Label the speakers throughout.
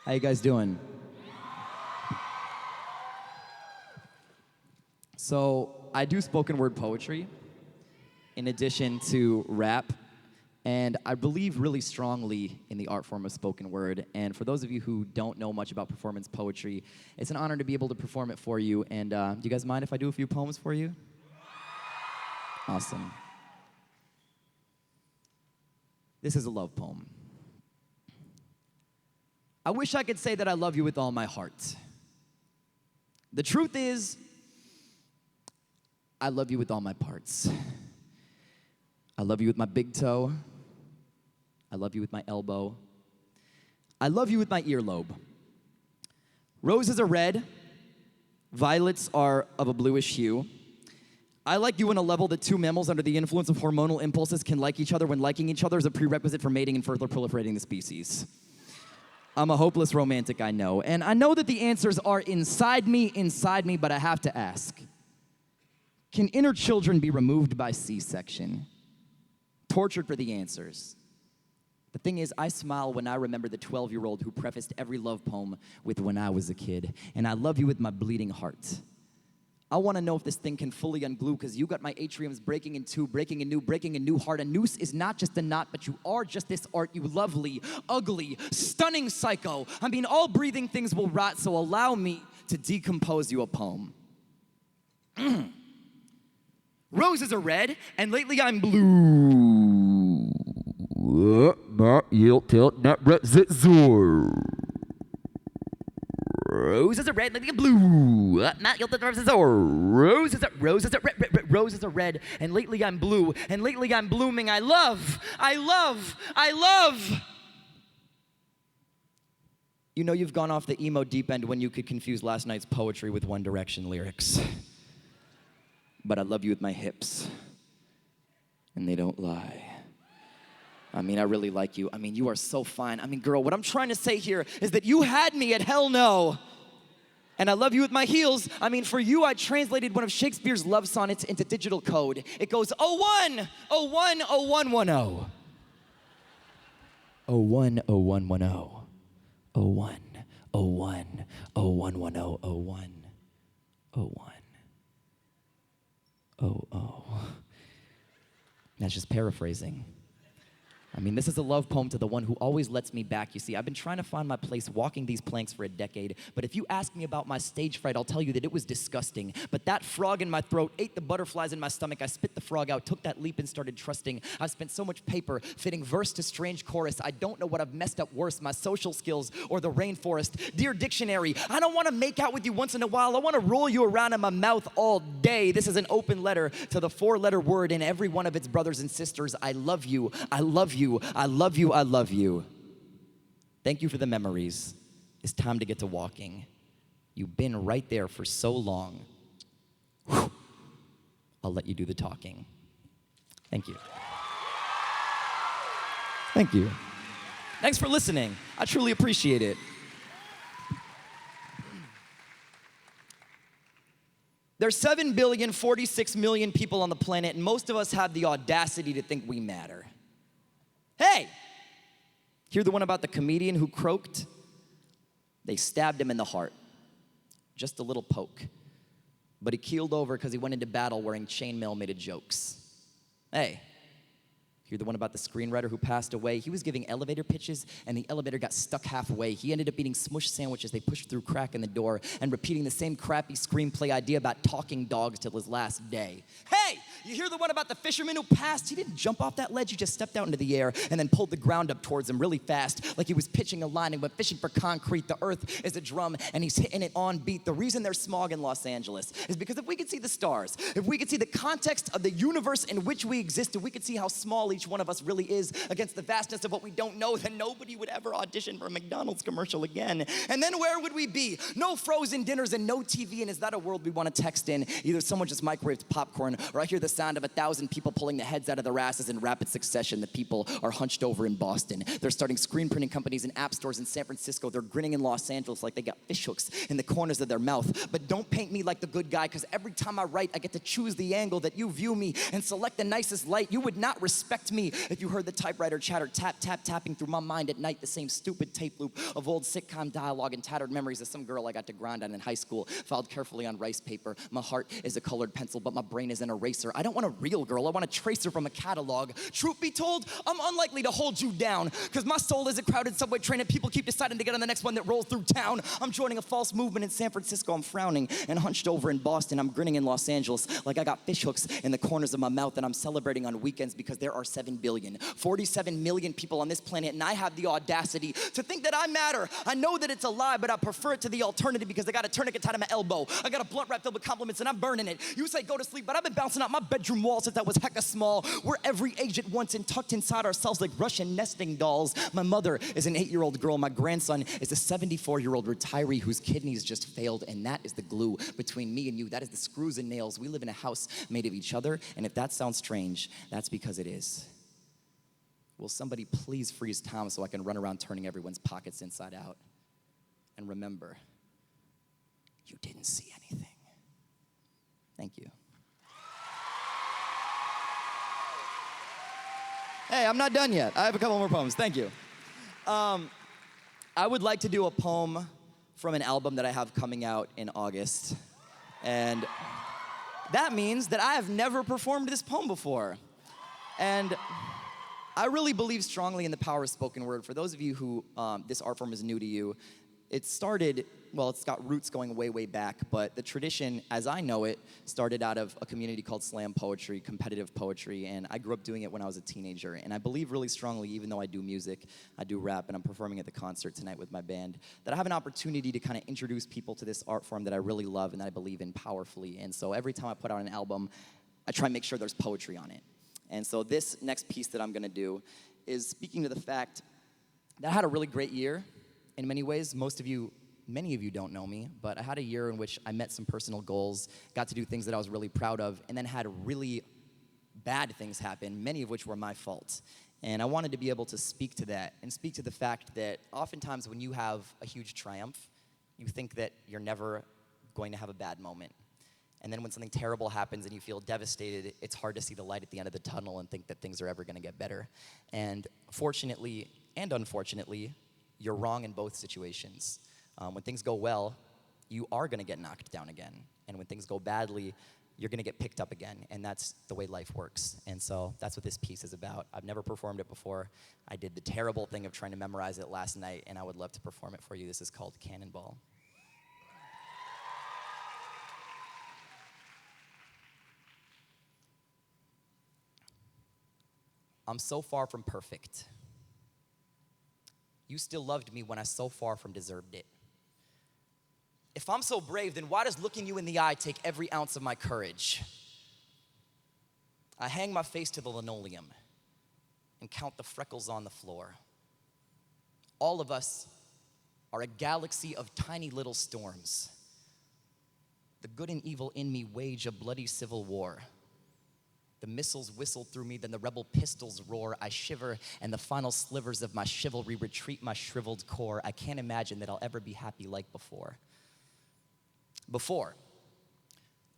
Speaker 1: How you guys doing? So, I do spoken word poetry in addition to rap, and I believe really strongly in the art form of spoken word. And for those of you who don't know much about performance poetry, it's an honor to be able to perform it for you. And do you guys mind if I do a few poems for you? Awesome. This is a love poem. I wish I could say that I love you with all my heart. The truth is, I love you with all my parts. I love you with my big toe. I love you with my elbow. I love you with my earlobe. Roses are red. Violets are of a bluish hue. I like you on a level that two mammals under the influence of hormonal impulses can like each other when liking each other is a prerequisite for mating and further proliferating the species. I'm a hopeless romantic, I know. And I know that the answers are inside me, but I have to ask. Can inner children be removed by C-section? Tortured for the answers. The thing is, I smile when I remember the 12-year-old who prefaced every love poem with "when I was a kid," and I love you with my bleeding heart. I want to know if this thing can fully unglue, because you got my atriums breaking in two, breaking a new heart. A noose is not just a knot, but you are just this art, you lovely, ugly, stunning psycho. I mean, all breathing things will rot, so allow me to decompose you a poem. Roses are red, and lately I'm blue. Roses are red, lately I'm blue. Roses are red, and lately I'm blue, and lately I'm blooming. I love. You know you've gone off the emo deep end when you could confuse last night's poetry with One Direction lyrics. But I love you with my hips, and they don't lie. I mean, I really like you. I mean, you are so fine. I mean, girl, what I'm trying to say here is that you had me at hell no. And I love you with my heels. I mean, for you, I translated one of Shakespeare's love sonnets into digital code. It goes, 01, 01, 0110. 01, 0110. 01, 01, 0110, 01, 01. That's just paraphrasing. I mean, this is a love poem to the one who always lets me back. You see, I've been trying to find my place walking these planks for a decade, but if you ask me about my stage fright, I'll tell you that it was disgusting. But that frog in my throat ate the butterflies in my stomach. I spit the frog out, took that leap, and started trusting. I've spent so much paper fitting verse to strange chorus. I don't know what I've messed up worse, my social skills or the rainforest. Dear dictionary, I don't want to make out with you once in a while. I want to roll you around in my mouth all day. This is an open letter to the four-letter word in every one of its brothers and sisters. I love you. I love you. I love you, I love you. Thank you for the memories. It's time to get to walking. You've been right there for so long. Whew. I'll let you do the talking. Thank you. Thank you. Thanks for listening. I truly appreciate it. There's 7,046,000,000 people on the planet, and most of us have the audacity to think we matter. Hey, hear the one about the comedian who croaked? They stabbed him in the heart. Just a little poke. But he keeled over because he went into battle wearing chainmail made of jokes. Hey, hear the one about the screenwriter who passed away? He was giving elevator pitches, and the elevator got stuck halfway. He ended up eating smush sandwiches they pushed through crack in the door and repeating the same crappy screenplay idea about talking dogs till his last day. Hey, you hear the one about the fisherman who passed? He didn't jump off that ledge. He just stepped out into the air and then pulled the ground up towards him really fast, like he was pitching a line and went fishing for concrete. The earth is a drum, and he's hitting it on beat. The reason there's smog in Los Angeles is because if we could see the stars, if we could see the context of the universe in which we exist, if we could see how small each one of us really is against the vastness of what we don't know, then nobody would ever audition for a McDonald's commercial again. And then where would we be? No frozen dinners and no TV, and is that a world we want to text in? Either someone just microwaved popcorn, or I hear the the sound of 1,000 people pulling the heads out of their asses in rapid succession. The people are hunched over in Boston. They're starting screen printing companies and app stores in San Francisco. They're grinning in Los Angeles like they got fish hooks in the corners of their mouth. But don't paint me like the good guy, because every time I write, I get to choose the angle that you view me and select the nicest light. You would not respect me if you heard the typewriter chatter, tap, tap, tapping through my mind at night, the same stupid tape loop of old sitcom dialogue and tattered memories of some girl I got to grind on in high school, filed carefully on rice paper. My heart is a colored pencil, but my brain is an eraser. I don't want a real girl, I want a tracer from a catalog. Truth be told, I'm unlikely to hold you down, because my soul is a crowded subway train and people keep deciding to get on the next one that rolls through town. I'm joining a false movement in San Francisco. I'm frowning and hunched over in Boston. I'm grinning in Los Angeles like I got fish hooks in the corners of my mouth, and I'm celebrating on weekends because there are 7 billion, 47 million people on this planet, and I have the audacity to think that I matter. I know that it's a lie, but I prefer it to the alternative because I got a tourniquet tied to my elbow. I got a blunt wrap filled with compliments and I'm burning it. You say go to sleep, but I've been bouncing out my bedroom wall since I was hecka small. We're every age at once and tucked inside ourselves like Russian nesting dolls. My mother is an 8-year-old girl. My grandson is a 74-year-old retiree whose kidneys just failed, and that is the glue between me and you. That is the screws and nails. We live in a house made of each other, and if that sounds strange, that's because it is. Will somebody please freeze time so I can run around turning everyone's pockets inside out? And remember, you didn't see anything. Thank you. Hey, I'm not done yet. I have a couple more poems. Thank you. I would like to do a poem from an album that I have coming out in August. And that means that I have never performed this poem before. And I really believe strongly in the power of spoken word. For those of you who this art form is new to you, it started, well, it's got roots going way, way back, but the tradition, as I know it, started out of a community called slam poetry, competitive poetry, and I grew up doing it when I was a teenager. And I believe really strongly, even though I do music, I do rap, and I'm performing at the concert tonight with my band, that I have an opportunity to kind of introduce people to this art form that I really love and that I believe in powerfully. And so every time I put out an album, I try and make sure there's poetry on it. And so this next piece that I'm gonna do is speaking to the fact that I had a really great year in many ways. Many of you don't know me, but I had a year in which I met some personal goals, got to do things that I was really proud of, and then had really bad things happen, many of which were my fault. And I wanted to be able to speak to that and speak to the fact that oftentimes when you have a huge triumph, you think that you're never going to have a bad moment. And then when something terrible happens and you feel devastated, it's hard to see the light at the end of the tunnel and think that things are ever gonna get better. And fortunately and unfortunately, you're wrong in both situations. When things go well, you are gonna get knocked down again. And when things go badly, you're gonna get picked up again. And that's the way life works. And so that's what this piece is about. I've never performed it before. I did the terrible thing of trying to memorize it last night, and I would love to perform it for you. This is called Cannonball. I'm so far from perfect. You still loved me when I so far from deserved it. If I'm so brave, then why does looking you in the eye take every ounce of my courage? I hang my face to the linoleum and count the freckles on the floor. All of us are a galaxy of tiny little storms. The good and evil in me wage a bloody civil war. The missiles whistle through me, then the rebel pistols roar. I shiver, and the final slivers of my chivalry retreat my shriveled core. I can't imagine that I'll ever be happy like before.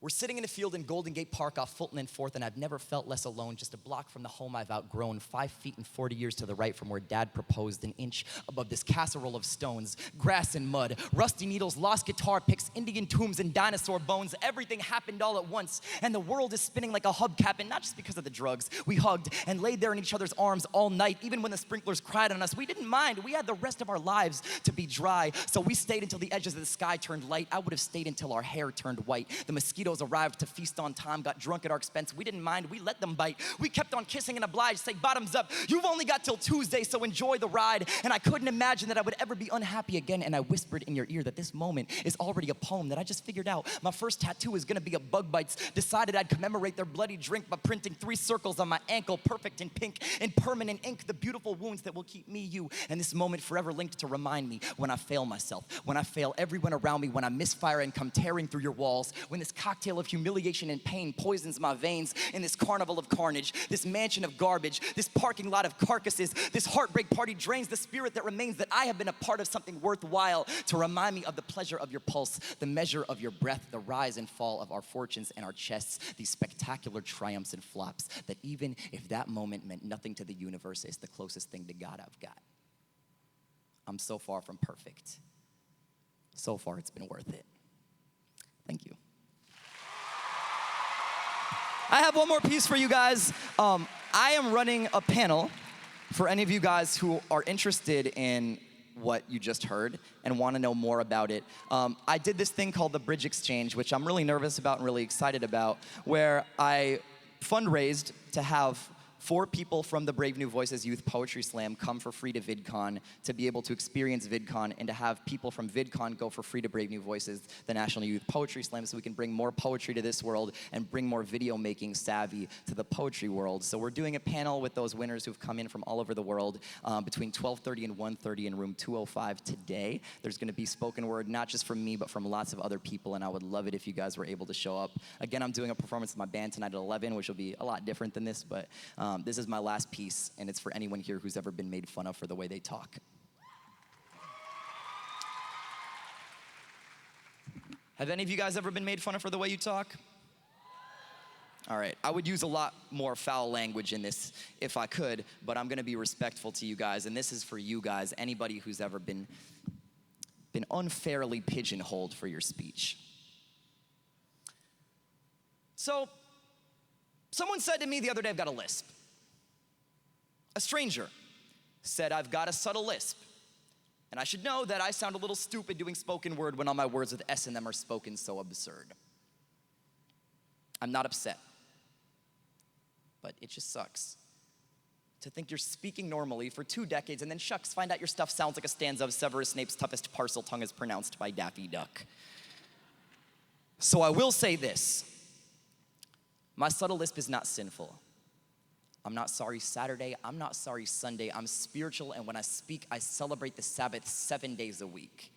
Speaker 1: We're sitting in a field in Golden Gate Park off Fulton and 4th, and I've never felt less alone, just a block from the home I've outgrown, 5 feet and 40 years to the right from where Dad proposed, an inch above this casserole of stones, grass and mud, rusty needles, lost guitar picks, Indian tombs and dinosaur bones. Everything happened all at once, and the world is spinning like a hubcap, and not just because of the drugs. We hugged and laid there in each other's arms all night, even when the sprinklers cried on us. We didn't mind. We had the rest of our lives to be dry, so we stayed until the edges of the sky turned light. I would have stayed until our hair turned white. The mosquitoes arrived to feast on time, got drunk at our expense. We didn't mind, we let them bite. We kept on kissing and obliged, say bottoms up. You've only got till Tuesday, so enjoy the ride. And I couldn't imagine that I would ever be unhappy again. And I whispered in your ear that this moment is already a poem that I just figured out. My first tattoo is gonna be a bug bites. Decided I'd commemorate their bloody drink by printing 3 circles on my ankle, perfect in pink, in permanent ink, the beautiful wounds that will keep me, you, and this moment forever linked to remind me when I fail myself, when I fail everyone around me, when I misfire and come tearing through your walls, when this cocktail cocktail of humiliation and pain poisons my veins in this carnival of carnage, this mansion of garbage, this parking lot of carcasses, this heartbreak party drains the spirit that remains that I have been a part of something worthwhile to remind me of the pleasure of your pulse, the measure of your breath, the rise and fall of our fortunes and our chests, these spectacular triumphs and flops that even if that moment meant nothing to the universe, is the closest thing to God I've got. I'm so far from perfect. So far, it's been worth it. Thank you. I have one more piece for you guys. I am running a panel for any of you guys who are interested in what you just heard and want to know more about it. I did this thing called the Bridge Exchange, which I'm really nervous about and really excited about, where I fundraised to have 4 people from the Brave New Voices Youth Poetry Slam come for free to VidCon to be able to experience VidCon, and to have people from VidCon go for free to Brave New Voices, the National Youth Poetry Slam, so we can bring more poetry to this world and bring more video making savvy to the poetry world. So we're doing a panel with those winners who've come in from all over the world between 12:30 and 1:30 in room 205 today. There's gonna be spoken word, not just from me, but from lots of other people, and I would love it if you guys were able to show up. Again, I'm doing a performance with my band tonight at 11, which will be a lot different than this, but this is my last piece, and it's for anyone here who's ever been made fun of for the way they talk. Have any of you guys ever been made fun of for the way you talk? All right, I would use a lot more foul language in this if I could, but I'm gonna be respectful to you guys, and this is for you guys, anybody who's ever been unfairly pigeonholed for your speech. So, someone said to me the other day, I've got a lisp. A stranger said, I've got a subtle lisp, and I should know that I sound a little stupid doing spoken word when all my words with S in them are spoken so absurd. I'm not upset, but it just sucks to think you're speaking normally for 2 decades and then shucks, find out your stuff sounds like a stanza of Severus Snape's toughest parcel tongue is pronounced by Daffy Duck. So I will say this, my subtle lisp is not sinful. I'm not sorry Saturday, I'm not sorry Sunday, I'm spiritual, and when I speak, I celebrate the Sabbath 7 days a week.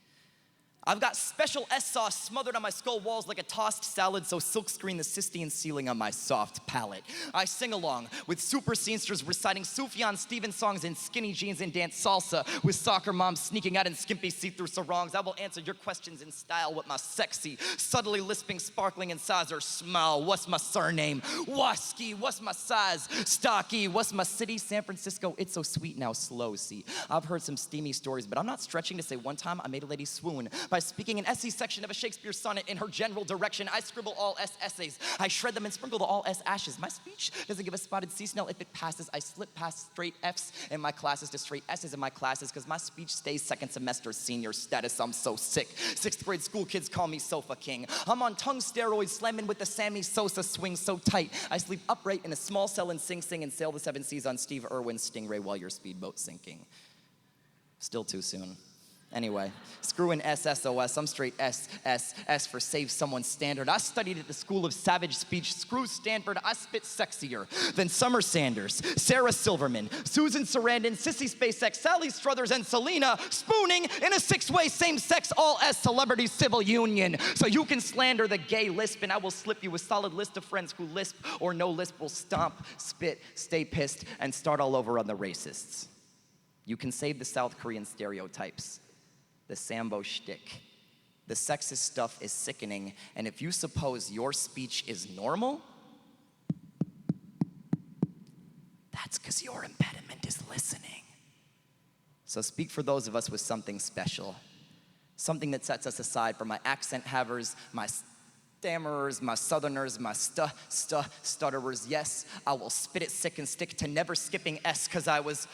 Speaker 1: I've got special S-sauce smothered on my skull walls like a tossed salad, so silkscreen the Sistine ceiling on my soft palate. I sing along with super scenesters reciting Sufjan Stevens songs in skinny jeans and dance salsa, with soccer moms sneaking out in skimpy see-through sarongs. I will answer your questions in style with my sexy, subtly lisping, sparkling incisor smile. What's my surname? Watsky. What's my size? Stocky. What's my city? San Francisco. It's so sweet now slow. See, I've heard some steamy stories, but I'm not stretching to say one time I made a lady swoon by speaking an essay section of a Shakespeare sonnet in her general direction. I scribble all S essays. I shred them and sprinkle the all S ashes. My speech doesn't give a spotted C smell if it passes. I slip past straight F's in my classes to straight S's in my classes, because my speech stays second semester senior status. I'm so sick. 6th grade school kids call me Sofa King. I'm on tongue steroids, slamming with the Sammy Sosa swing so tight. I sleep upright in a small cell and sing and sail the 7 seas on Steve Irwin's Stingray while your speedboat's sinking. Still too soon. Anyway, screw an SSOS, I'm straight SSS for save someone's standard. I studied at the School of Savage Speech. Screw Stanford, I spit sexier than Summer Sanders, Sarah Silverman, Susan Sarandon, Sissy SpaceX, Sally Struthers, and Selena spooning in a 6-way same-sex all-S celebrity civil union. So you can slander the gay lisp, and I will slip you a solid list of friends who lisp or no lisp will stomp, spit, stay pissed, and start all over on the racists. You can save the South Korean stereotypes, the Sambo shtick. The sexist stuff is sickening, and if you suppose your speech is normal, that's because your impediment is listening. So speak for those of us with something special, something that sets us aside from my accent havers, my stammerers, my southerners, my stutterers. Yes, I will spit it sick and stick to never skipping S, because I was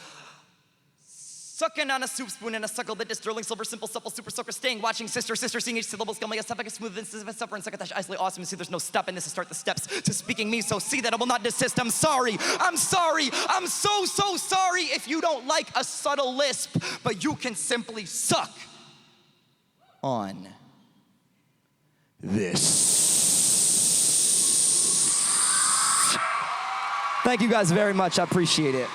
Speaker 1: sucking on a soup spoon and a suckle that is sterling silver, simple, supple, super soaker, staying, watching sister, seeing each syllable, scum like a esophagus, smooth, and suffer, and succotash, isolate, awesome, and see there's no stopping this to start the steps to speaking me, so see that I will not desist. I'm sorry, I'm so sorry if you don't like a subtle lisp, but you can simply suck on this. Thank you guys very much, I appreciate it.